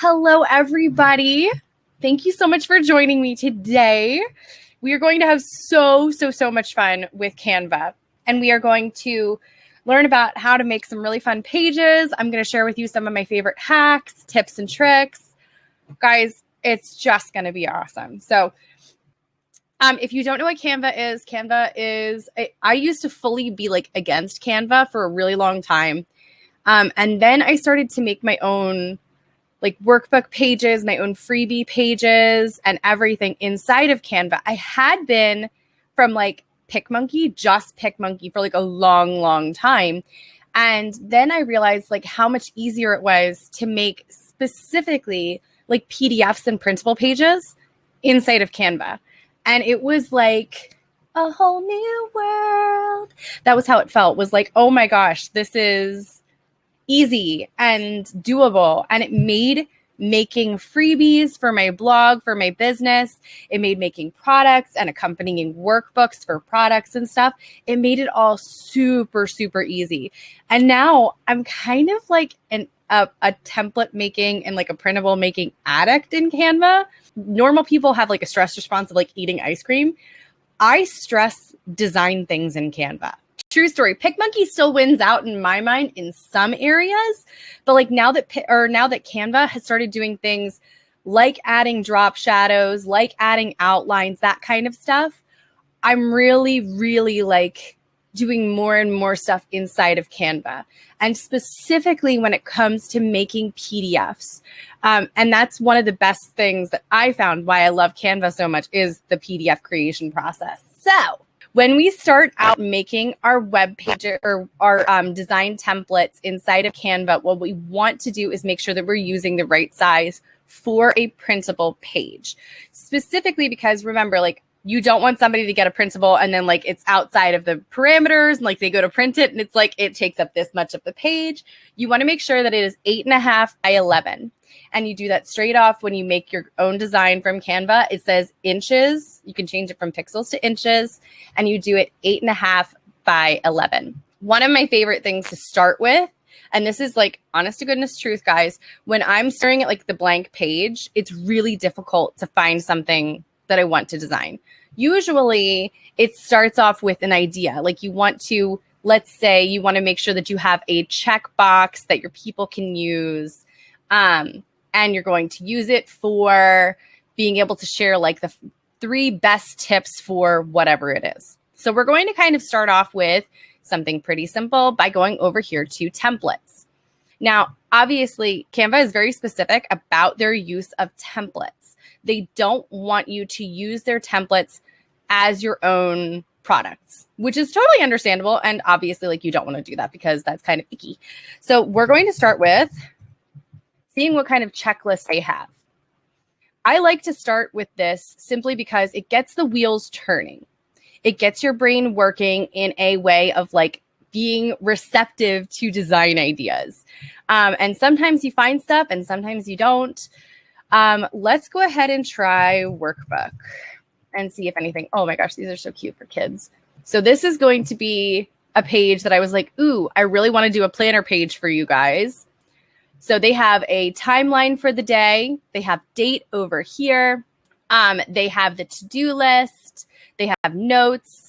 Hello, everybody. Thank you so much for joining me today. We are going to have so much fun with Canva, and we are going to learn about how to make some really fun pages. I'm going to share with you some of my favorite hacks, tips, and tricks. Guys, it's just going to be awesome. So if you don't know what Canva is, I used to fully be like against Canva for a really long time. And then I started to make my own like workbook pages, my own freebie pages, and everything inside of Canva. I had been from like just PicMonkey for like a long time. And then I realized like how much easier it was to make specifically like PDFs and printable pages inside of Canva. And it was like a whole new world. That was how it felt, was like, oh my gosh, this is easy and doable. And it made making freebies for my blog, for my business. It made making products and accompanying workbooks for products and stuff. It made it all super easy. And now I'm kind of like a template making and like a printable making addict in Canva. Normal people have like a stress response of like eating ice cream. I stress design things in Canva. True story. PicMonkey still wins out in my mind in some areas, but like now that Canva has started doing things like adding drop shadows, like adding outlines, that kind of stuff, I'm really like doing more and more stuff inside of Canva, and specifically when it comes to making PDFs. And that's one of the best things that I found why I love Canva so much is the PDF creation process. So when we start out making our web page or our design templates inside of Canva, what we want to do is make sure that we're using the right size for a printable page. Specifically because remember, like you don't want somebody to get a printable and then like it's outside of the parameters and like they go to print it and it's like it takes up this much of the page. You want to make sure that it is 8.5 by 11. And you do that straight off when you make your own design from Canva. It says inches. You can change it from pixels to inches. And you do it 8.5 by 11. One of my favorite things to start with, and this is like honest to goodness truth, guys, when I'm staring at like the blank page, it's really difficult to find something that I want to design. Usually it starts off with an idea. Like you want to, let's say you want to make sure that you have a checkbox that your people can use. And you're going to use it for being able to share like the 3 best tips for whatever it is. So we're going to kind of start off with something pretty simple by going over here to templates. Now, obviously, Canva is very specific about their use of templates. They don't want you to use their templates as your own products, which is totally understandable. And obviously, like you don't want to do that because that's kind of icky. So we're going to start with seeing what kind of checklist they have. I like to start with this simply because it gets the wheels turning. It gets your brain working in a way of like being receptive to design ideas. And sometimes you find stuff and sometimes you don't. Let's go ahead and try workbook and see if anything. Oh my gosh, these are so cute for kids. So this is going to be a page that I was like, ooh, I really want to do a planner page for you guys. So they have a timeline for the day. They have date over here. They have the to-do list. They have notes.